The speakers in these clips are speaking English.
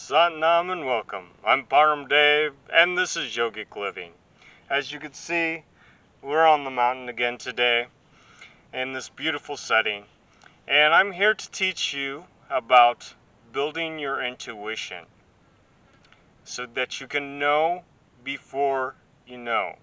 Satnam and welcome. I'm Param Dave, and this is Yogic Living. As you can see, we're on the mountain again today in this beautiful setting, and I'm here to teach you about building your intuition so that you can know before you know.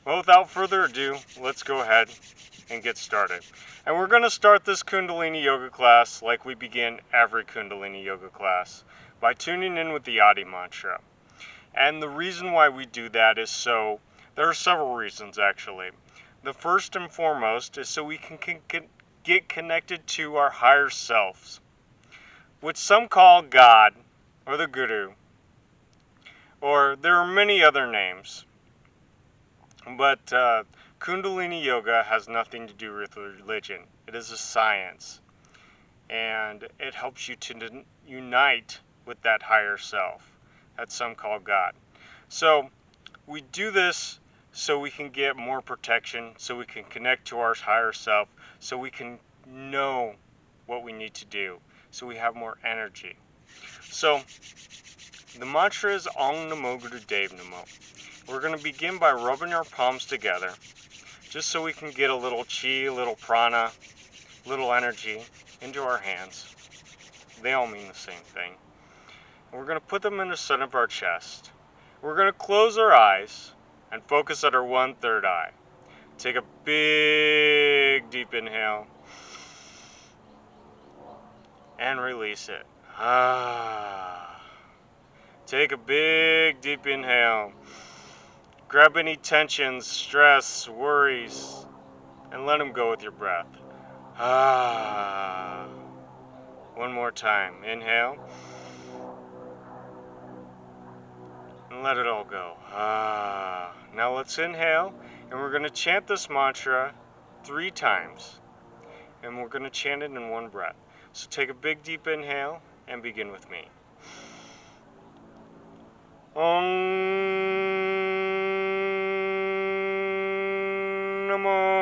Well, without further ado, let's go ahead and get started. And we're going to start this Kundalini Yoga class like we begin every Kundalini Yoga class, by tuning in with the Adi Mantra. And the reason why we do that is there are several reasons actually. The first and foremost is so we can get connected to our higher selves, which some call God or the Guru, or there are many other names. But Kundalini Yoga has nothing to do with religion. It is a science, and it helps you to unite with that higher self that some call God. So we do this so we can get more protection, so we can connect to our higher self, so we can know what we need to do, so we have more energy. So the mantra is Om Namo Guru Dev Namo. We're going to begin by rubbing our palms together, just so we can get a little chi, a little prana, a little energy into our hands. They all mean the same thing. And we're going to put them in the center of our chest. We're going to close our eyes and focus at our 1/3 eye. Take a big deep inhale and release it. Take a big deep inhale. Grab any tensions, stress, worries, and let them go with your breath. One more time. Inhale. And let it all go. Now let's inhale, and we're going to chant this mantra 3 times. And we're going to chant it in one breath. So take a big deep inhale and begin with me. Om Namo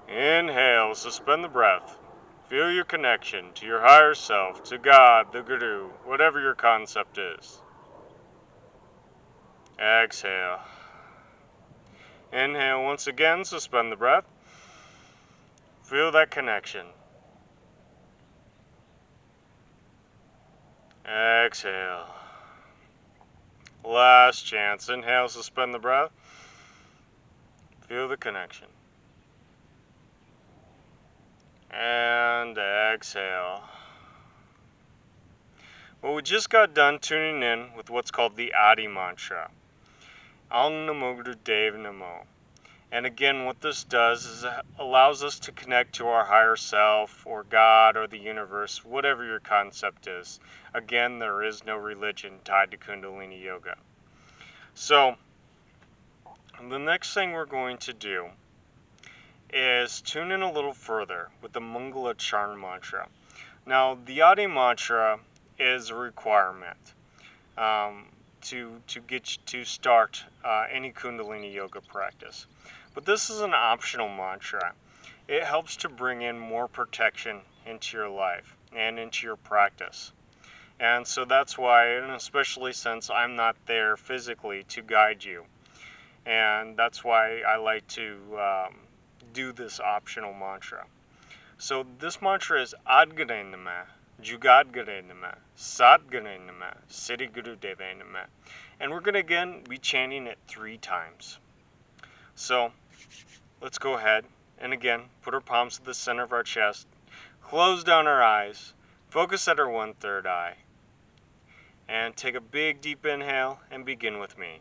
Inhale, suspend the breath. Feel your connection to your higher self, to God, the Guru, whatever your concept is. Exhale. Inhale once again, suspend the breath. Feel that connection. Exhale. Last chance. Inhale, suspend the breath. Feel the connection. And exhale. Well, we just got done tuning in with what's called the Adi Mantra. Om Namo Guru Dev Namo. And again, what this does is it allows us to connect to our higher self, or God, or the universe, whatever your concept is. Again, there is no religion tied to Kundalini Yoga. So, the next thing we're going to do is tune in a little further with the Mangala Charn Mantra. Now, the Adi Mantra is a requirement to get you to start any Kundalini Yoga practice. But this is an optional mantra. It helps to bring in more protection into your life and into your practice. And so that's why, and especially since I'm not there physically to guide you, and that's why I like to do this optional mantra. So this mantra is Adgare Namah, Jugadgare Namah, Satgare Namah, Siddhi Gurudeva Namah. And we're going to again be chanting it 3 times. So let's go ahead and again put our palms to the center of our chest, close down our eyes, focus at our 1/3 eye, and take a big deep inhale and begin with me.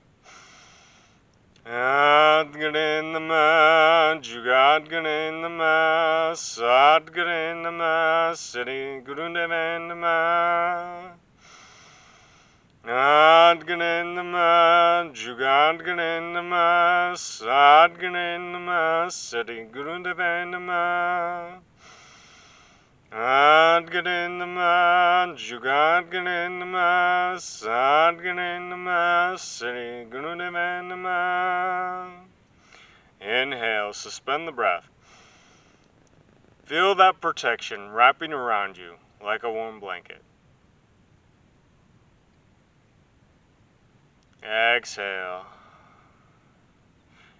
Adgare Namah, Jugadgare Namah, Satgare Namah, Siddhi Gurudeva Namah. Adgare Namah, Jugadgare Namah, Satgare Namah, Siddhi Gurudeva Namah. Adgare Namah, Jugadgare Namah, Satgare Namah, Siddhi Gurudeva Namah. Inhale, suspend the breath. Feel that protection wrapping around you like a warm blanket. Exhale.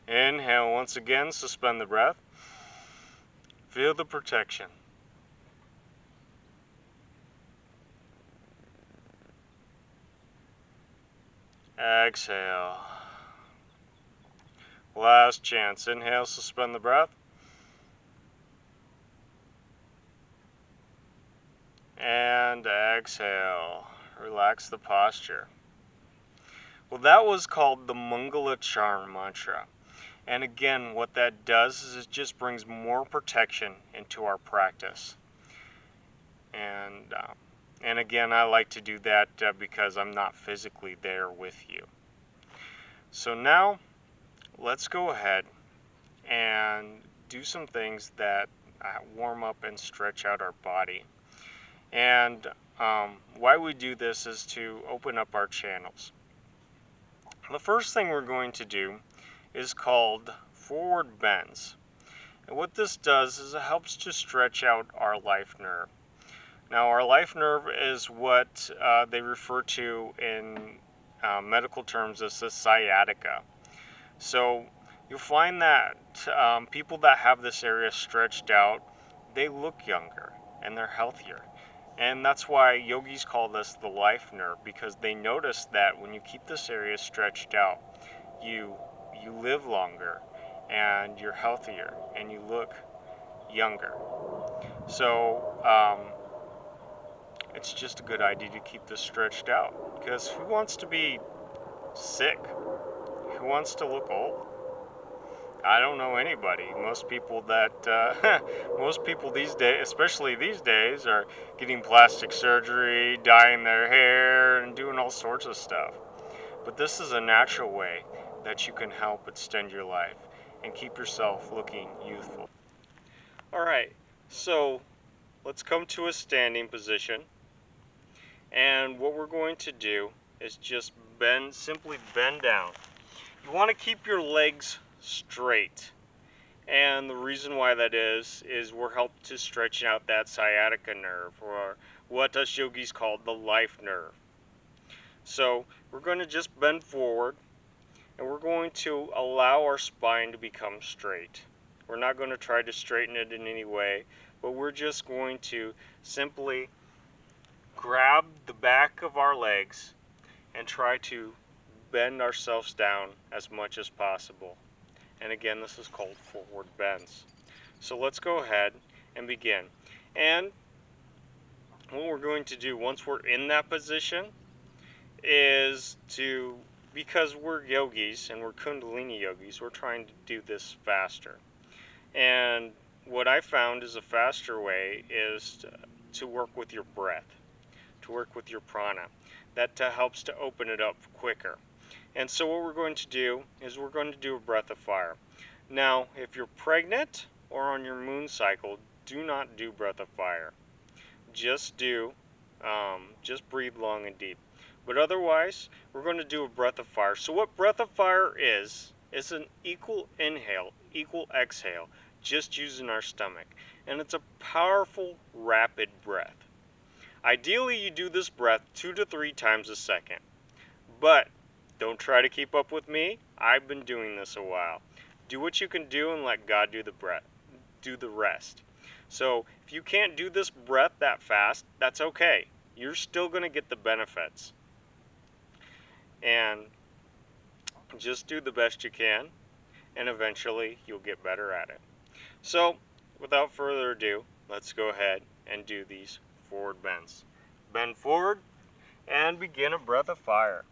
Inhale once again, suspend the breath. Feel the protection. Exhale. Last chance. Inhale, suspend the breath. And exhale. Relax the posture. Well, that was called the Mangala Charm mantra. And again, what that does is it just brings more protection into our practice. And again, I like to do that because I'm not physically there with you. So now, let's go ahead and do some things that warm up and stretch out our body. And why we do this is to open up our channels. The first thing we're going to do is called forward bends. And what this does is it helps to stretch out our life nerve. Now, our life nerve is what they refer to in medical terms as the sciatica. So you'll find that people that have this area stretched out, they look younger and they're healthier. And that's why yogis call this the life nerve, because they notice that when you keep this area stretched out, you live longer and you're healthier and you look younger. So it's just a good idea to keep this stretched out, because who wants to be sick? Who wants to look old? I don't know anybody. Most people these days, especially these days, are getting plastic surgery, dyeing their hair, and doing all sorts of stuff. But this is a natural way that you can help extend your life and keep yourself looking youthful. All right, so let's come to a standing position. And what we're going to do is just simply bend down. You want to keep your legs straight. And the reason why that is we're helped to stretch out that sciatica nerve, or what us yogis call the life nerve. So we're going to just bend forward, and we're going to allow our spine to become straight. We're not going to try to straighten it in any way, but we're just going to simply grab the back of our legs and try to bend ourselves down as much as possible. And again, this is called forward bends. So let's go ahead and begin. And what we're going to do once we're in that position is because we're yogis and we're Kundalini yogis, we're trying to do this faster. And what I found is a faster way is to work with your breath, to work with your prana. That helps to open it up quicker. And so what we're going to do is we're going to do a breath of fire. Now, if you're pregnant or on your moon cycle, do not do breath of fire. Just breathe long and deep. But otherwise, we're going to do a breath of fire. So what breath of fire is an equal inhale, equal exhale, just using our stomach. And it's a powerful, rapid breath. Ideally, you do this breath 2 to 3 times a second. But don't try to keep up with me. I've been doing this a while. Do what you can do and let God do the rest. So if you can't do this breath that fast, that's okay. You're still going to get the benefits. And just do the best you can, and eventually you'll get better at it. So without further ado, let's go ahead and do these forward bends. Bend forward and begin a breath of fire.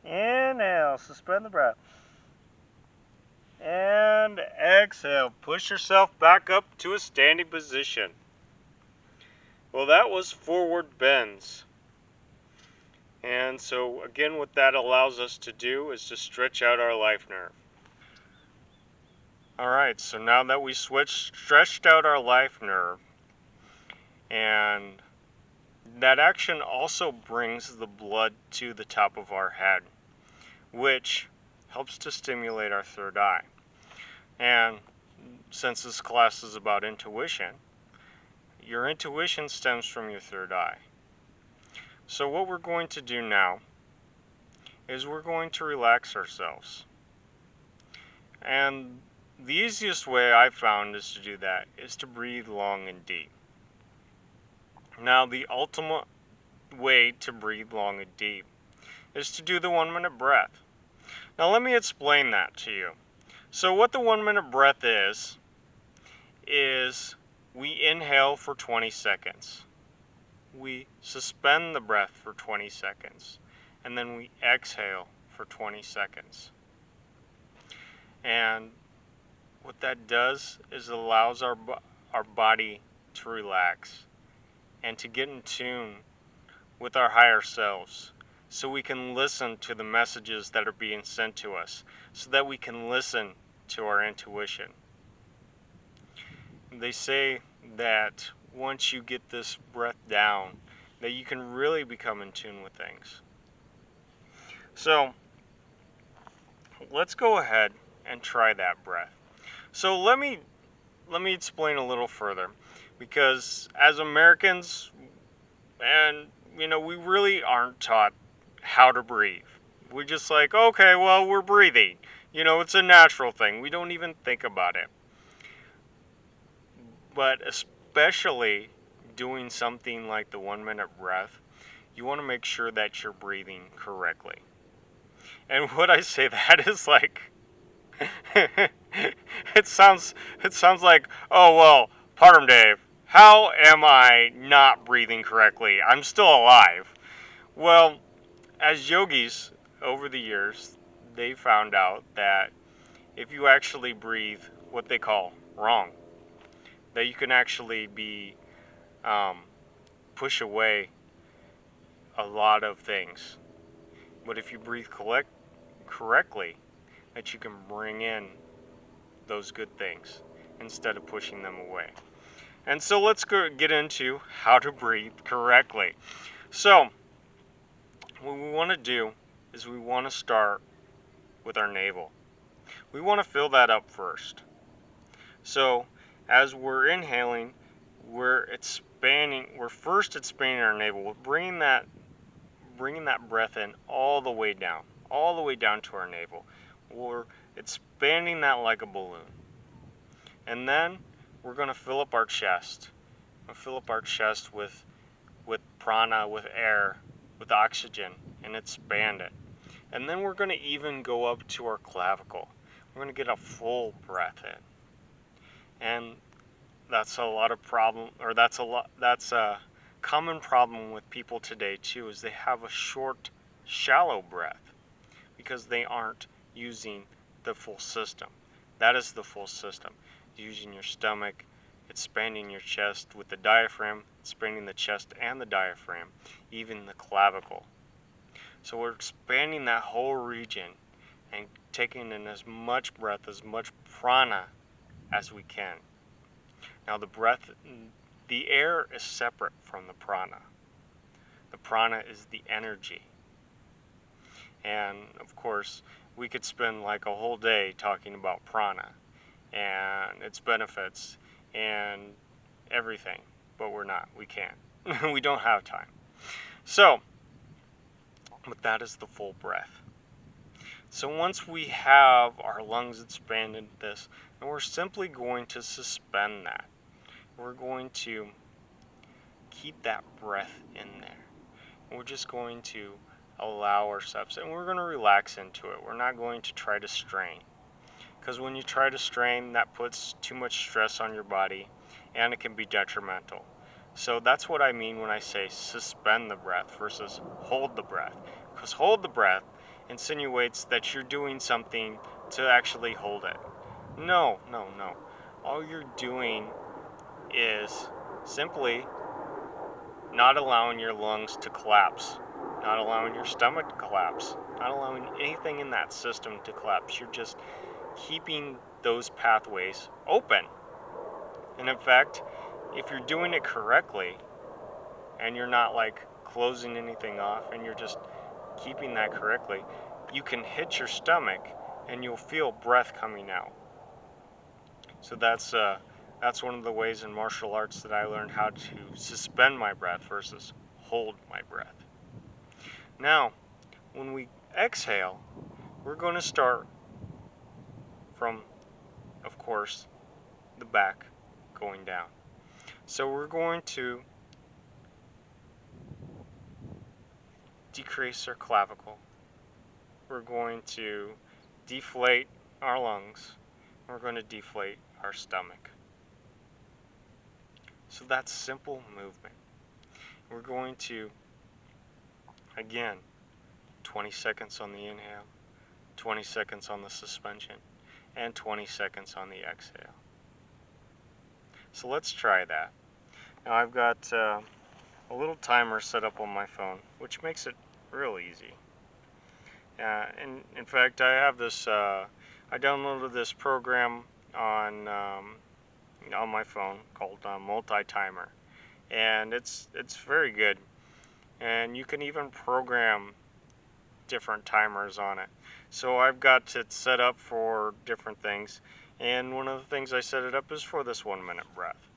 Inhale, suspend the breath. And exhale, push yourself back up to a standing position. Well, that was forward bends. And so again, what that allows us to do is to stretch out our life nerve. Alright, so now that we stretched out our life nerve, and that action also brings the blood to the top of our head, which helps to stimulate our third eye. And since this class is about intuition, your intuition stems from your third eye. So what we're going to do now is we're going to relax ourselves. And the easiest way I've found is to do that is to breathe long and deep. Now, the ultimate way to breathe long and deep is to do the 1 minute breath. Now, let me explain that to you. So what the 1 minute breath is we inhale for 20 seconds. We suspend the breath for 20 seconds. And then we exhale for 20 seconds. And what that does is it allows our body to relax and to get in tune with our higher selves, so we can listen to the messages that are being sent to us, so that we can listen to our intuition. they say that once you get this breath down, that you can really become in tune with things. So let's go ahead and try that breath. So let me explain a little further, because as Americans, and we really aren't taught how to breathe. We're just like, okay, well, we're breathing. It's a natural thing. We don't even think about it. But especially doing something like the 1 minute breath, you want to make sure that you're breathing correctly. And what I say that is like, it sounds like, oh well, pardon Dave, how am I not breathing correctly? I'm still alive. Well, as yogis over the years, they found out that if you actually breathe what they call wrong, that you can actually be push away a lot of things. But if you breathe correctly, that you can bring in those good things instead of pushing them away. And so let's get into how to breathe correctly. So what we want to do is we want to start with our navel. We want to fill that up first. So as we're inhaling, we're first expanding our navel. We're bringing that breath in all the way down to our navel. We're expanding that like a balloon. And then we're going to fill up our chest. We'll fill up our chest with prana, with air, with oxygen, and expand it. And then we're going to even go up to our clavicle. We're going to get a full breath in. And that's a common problem with people today too, is they have a short, shallow breath because they aren't using the full system. That is the full system. Using your stomach, expanding your chest with the diaphragm, expanding the chest and the diaphragm, even the clavicle. So we're expanding that whole region and taking in as much breath, as much prana as we can. Now the air is separate from the prana. The prana is the energy. And of course, we could spend like a whole day talking about prana and its benefits and everything, but we're not. We can't. We don't have time. So, but that is the full breath. So once we have our lungs expanded this, and we're simply going to suspend that. We're going to keep that breath in there. We're just going to allow ourselves, and we're going to relax into it. We're not going to try to strain, because when you try to strain, that puts too much stress on your body and it can be detrimental. So that's what I mean when I say suspend the breath versus hold the breath, because hold the breath insinuates that you're doing something to actually hold it. No. All you're doing is simply not allowing your lungs to collapse, not allowing your stomach to collapse, not allowing anything in that system to collapse. You're just keeping those pathways open. And in fact, if you're doing it correctly and you're not like closing anything off and you're just keeping that correctly, you can hit your stomach and you'll feel breath coming out. So that's one of the ways in martial arts that I learned how to suspend my breath versus hold my breath. Now, when we exhale, we're going to start from, of course, the back going down. So we're going to decrease our clavicle. We're going to deflate our lungs. We're going to deflate our stomach. So that's simple movement. We're going to, again, 20 seconds on the inhale, 20 seconds on the suspension, and 20 seconds on the exhale. So let's try that. Now I've got a little timer set up on my phone, which makes it real easy. And in fact, I have this, I downloaded this program on on my phone called Multi-Timer, and it's very good. And you can even program different timers on it. So I've got it set up for different things, and one of the things I set it up is for this 1 minute breath,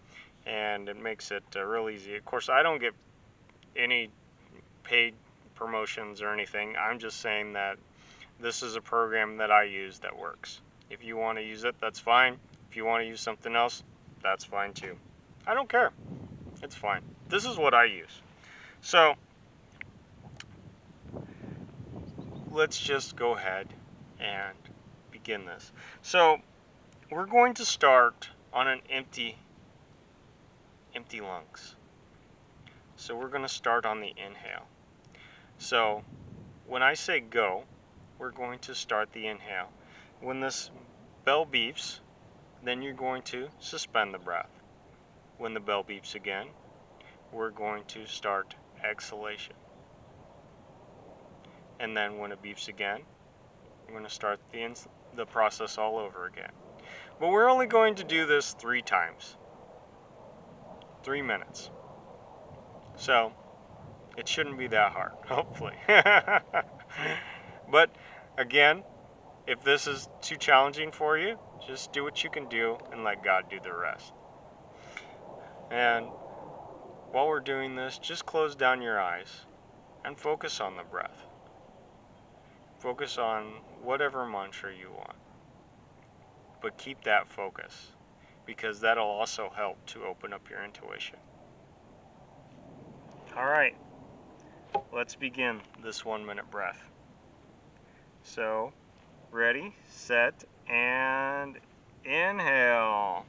and it makes it real easy. Of course, I don't get any paid promotions or anything. I'm just saying that this is a program that I use that works. If you want to use it, that's fine. If you want to use something else, that's fine too. I don't care. It's fine. This is what I use. So let's just go ahead and begin this. So we're going to start on an empty lungs. So we're going to start on the inhale. So when I say go, we're going to start the inhale. When this bell beeps, then you're going to suspend the breath. When the bell beeps again, we're going to start exhalation. And then when it beeps again, we're going to start the process all over again. But we're only going to do this 3 times. 3 minutes. So it shouldn't be that hard, hopefully. But again, if this is too challenging for you, just do what you can do and let God do the rest. And while we're doing this, just close down your eyes and focus on the breath. Focus on whatever mantra you want. But keep that focus, because that'll also help to open up your intuition. All right, let's begin this 1 minute breath. So, ready, set, and inhale.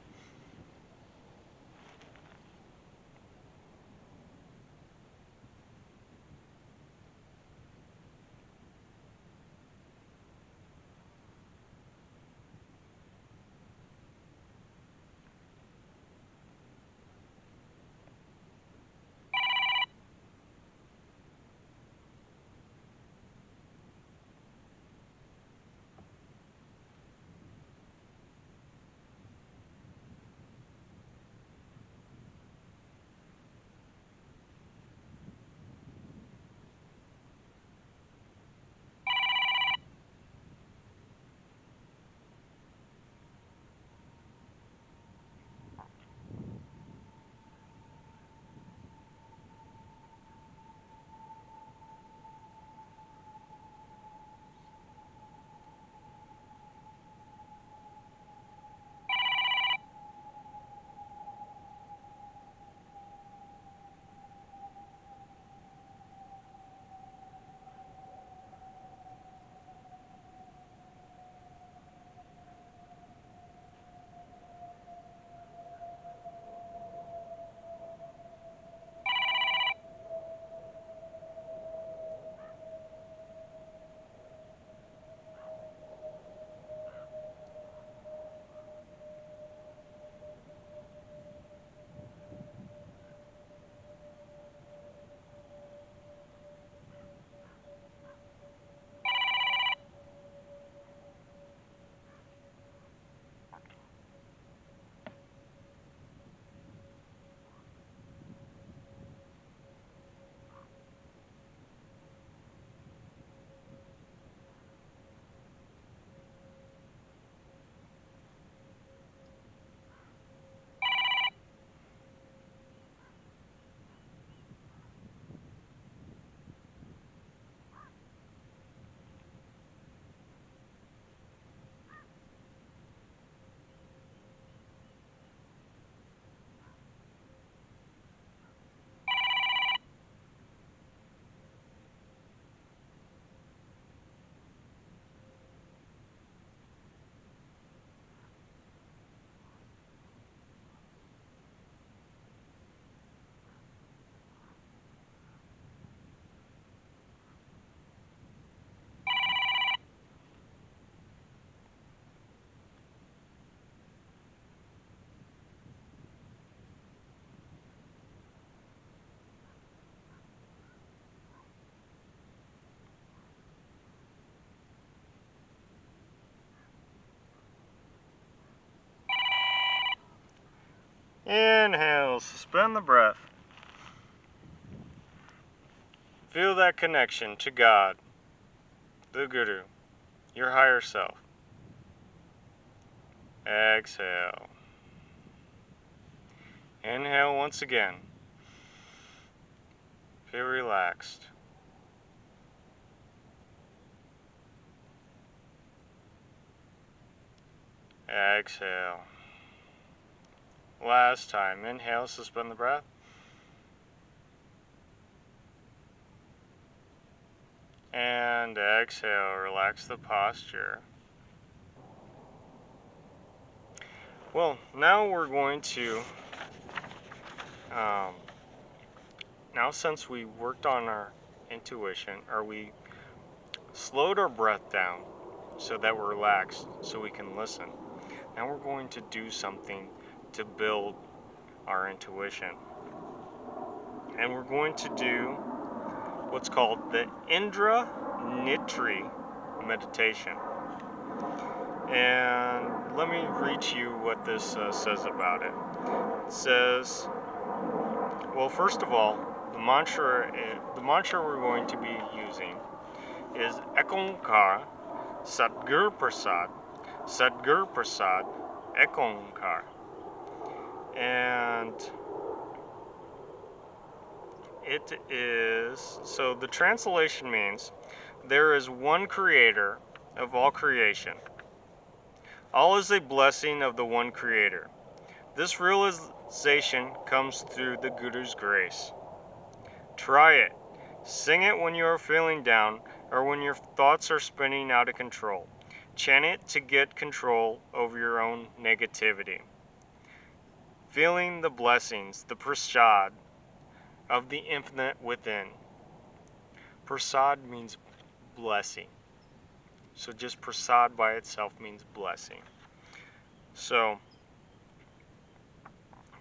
Inhale, suspend the breath. Feel that connection to God, the Guru, your higher self. Exhale. Inhale once again. Feel relaxed. Exhale. Last time. Inhale, suspend the breath. And exhale, relax the posture. Well, now we're going to, now since we worked on our intuition, or we slowed our breath down so that we're relaxed so we can listen, now we're going to do something to build our intuition. And we're going to do what's called the Indra Nitri meditation. And let me read to you what this says about it. It says, well, first of all, the mantra we're going to be using is Ekonkar Satgur Prasad. Satgur Prasad Ekonkar. And it is, so the translation means, there is one creator of all creation. All is a blessing of the one creator. This realization comes through the Guru's grace. Try it. Sing it when you are feeling down or when your thoughts are spinning out of control. Chant it to get control over your own negativity. Feeling the blessings, the prasad of the infinite within. Prasad means blessing. So just prasad by itself means blessing. So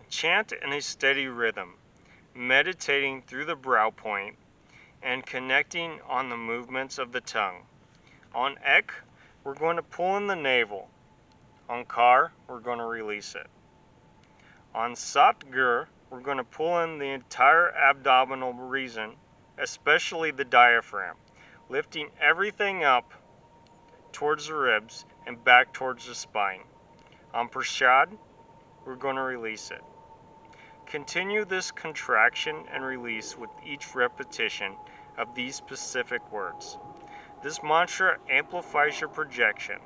chant in a steady rhythm, meditating through the brow point and connecting on the movements of the tongue. On Ek, we're going to pull in the navel. On Kar, we're going to release it. On Satgur, we're going to pull in the entire abdominal region, especially the diaphragm, lifting everything up towards the ribs and back towards the spine. On Prasad, we're going to release it. Continue this contraction and release with each repetition of these specific words. This mantra amplifies your projection,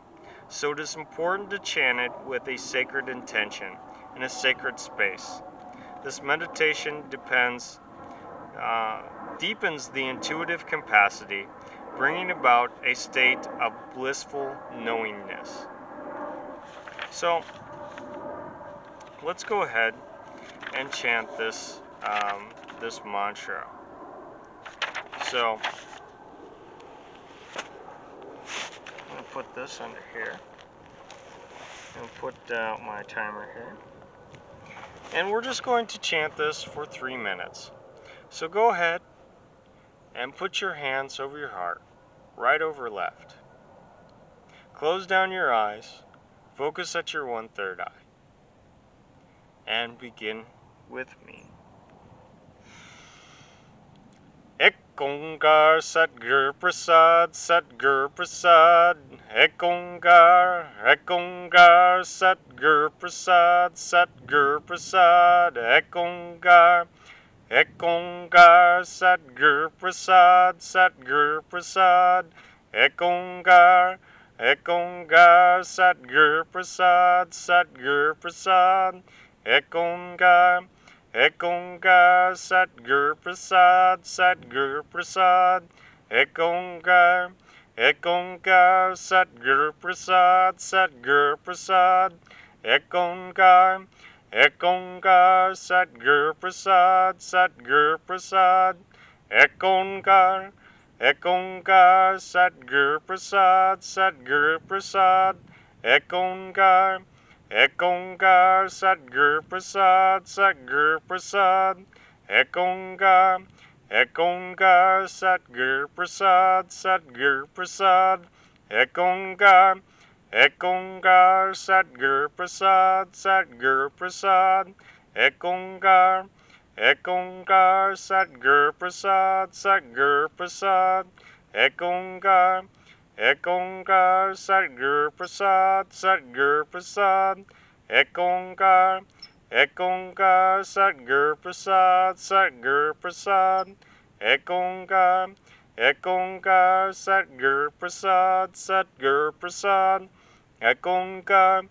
so it is important to chant it with a sacred intention in a sacred space. This meditation deepens the intuitive capacity, bringing about a state of blissful knowingness. So, let's go ahead and chant this this mantra. So, I'm going to put this under here and put my timer here. And we're just going to chant this for 3 minutes. So go ahead and put your hands over your heart, right over left. Close down your eyes, focus at your 1/3 eye, and begin with me. Ekonkar Satgur Prasad, Satgur Prasad. Ekonkar, Ekonkar Satgur Prasad, Satgur Prasad. Ekonkar, Ekonkar Satgur Prasad, Satgur Prasad. Ekonkar, Ekonkar Satgur Prasad, Satgur Prasad. Ekonkar, Ekonkar Satgur Prasad, Satgur Prasad. Ekonkar, Ekonkar Satgur Prasad, Satgur Prasad. Ekonkar, Ekonkar Satgur Prasad, Satgur Prasad. Ekonkar, Ekonkar Satgur Prasad, Satgur Prasad. Ekonkar, Ekonkar Satgur Prasad, Satgur Prasad. Ekonkar, Ekonkar Satgur Prasad, Satgur Prasad. Ekonkar, Ekonkar Satgur Prasad, Satgur Prasad. Ek Onkar, Ek Onkar, Satgur Prasad, Satgur Prasad, Ek Onkar, Ek Onkar, Satgur Prasad, Satgur Prasad, Ek Onkar, Ek Onkar, Satgur Prasad, Satgur Prasad, Ek Onkar, Ek Onkar, Satgur Prasad, Satgur Prasad, Ek Onkar,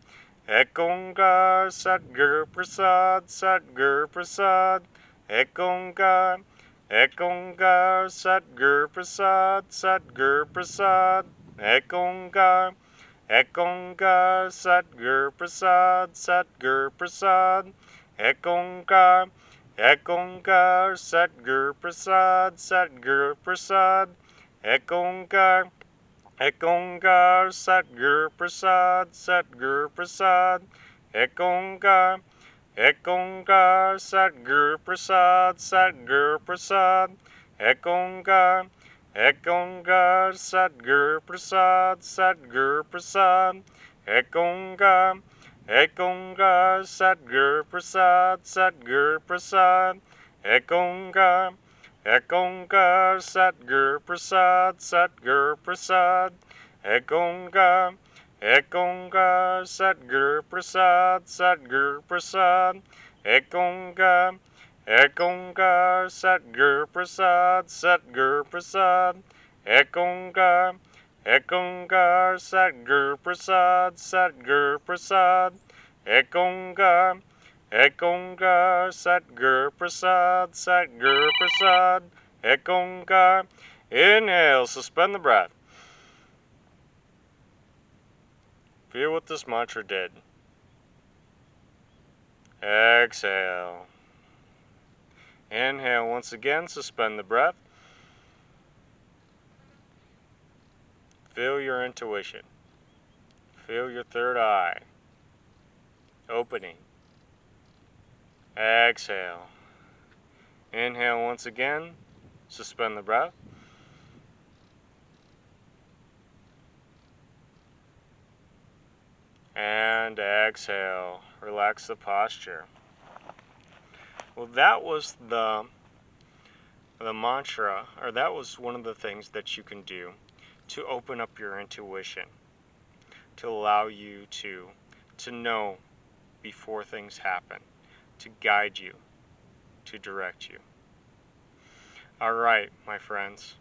Ek Onkar, Satgur Prasad, Satgur Prasad, Ek Onkar, Ek Onkar, Satgur Prasad, Satgur Prasad, Ek Onkar, Ek Onkar, Satgur Prasad, Satgur Prasad, Ek Onkar, Ek Onkar, Satgur Prasad, Satgur Prasad, Ek Onkar, Ek Onkar, Satgur Prasad, Satgur Prasad, Ek Onkar, Ek Onkar, Satgur Prasad, Satgur Prasad, Ek Onkar, Ek Onkar, Satgur Prasad, Satgur Prasad, Ek Onkar, Ek Onkar, Satgur Prasad, Satgur Prasad, Ek Onkar, Ek Onkar, Satgur Prasad, Satgur Prasad, Ek Onkar, Ek Onkar, Satgur Prasad, Satgur Prasad, Ek Onkar, Ek Onkar, Satgur Prasad, Satgur Prasad, Ek Onkar, Ek Onkar, Satgur Prasad, Satgur Prasad, Ek Onkar, Ek Onkar, Satgur Prasad, Satgur Prasad, Ek Onkar. Inhale, suspend the breath. Feel what this mantra did. Exhale. Inhale once again, suspend the breath. Feel your intuition. Feel your third eye opening. Exhale. Inhale once again, suspend the breath. And exhale. Relax the posture. Well, that was the mantra, or that was one of the things that you can do to open up your intuition, to allow you to know before things happen, to guide you, to direct you. All right, my friends.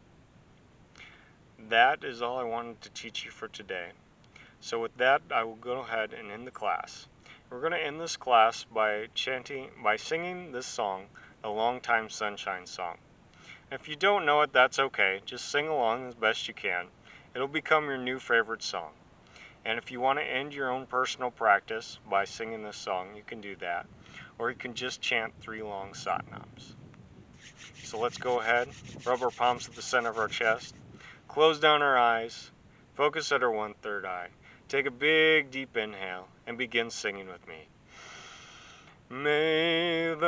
That is all I wanted to teach you for today. So with that, I will go ahead and end the class. We're going to end this class by singing this song, the Long Time Sunshine song. If you don't know it, that's okay. Just sing along as best you can. It'll become your new favorite song. And if you want to end your own personal practice by singing this song, you can do that. Or you can just chant 3 long satnams. So let's go ahead, rub our palms at the center of our chest, close down our eyes, focus at our 1/3 eye. Take a big deep inhale and begin singing with me. May the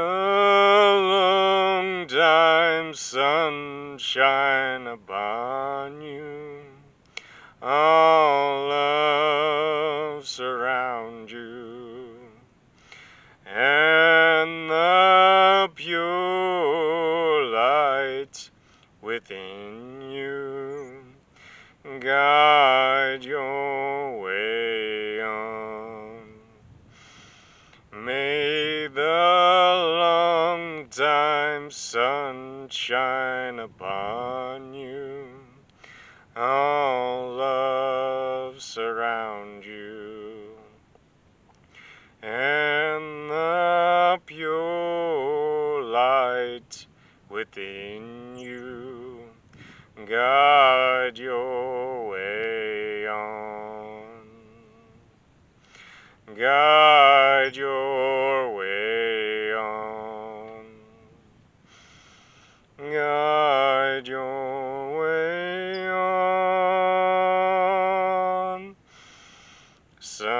long time sun shine upon you, all love surround you, and the pure light within you guide your way on. May the long time sun shine upon you, all love surround you, and the pure light within you guide your way on. Guide your way on. Guide your way on. Sa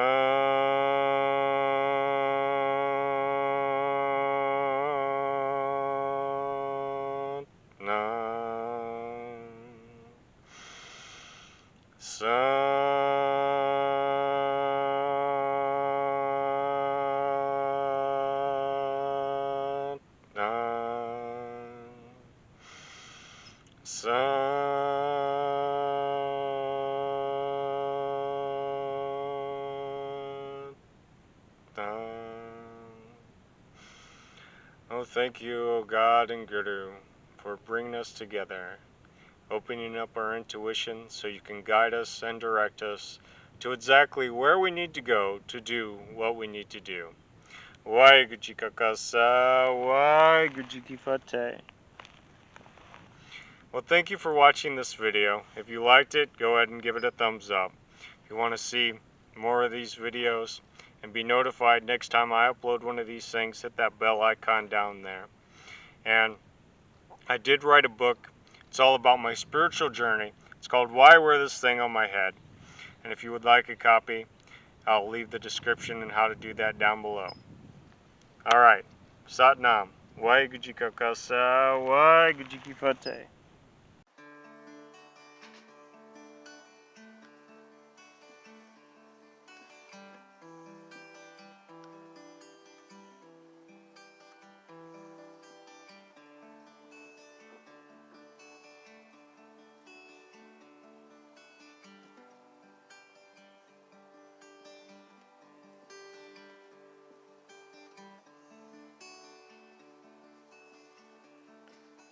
Oh, thank you, O God and Guru, for bringing us together, opening up our intuition so you can guide us and direct us to exactly where we need to go to do what we need to do. Waheguru Ji Ka Khalsa, Waheguru Ji Ki Fateh. Well, thank you for watching this video. If you liked it, go ahead and give it a thumbs up. If you want to see more of these videos and be notified next time I upload one of these things, hit that bell icon down there. And I did write a book. It's all about my spiritual journey. It's called Why I Wear This Thing on My Head. And if you would like a copy, I'll leave the description and how to do that down below. Alright, Sat Nam. Waheguru Ji Ka Khalsa, Waheguru Ji Ki Fateh.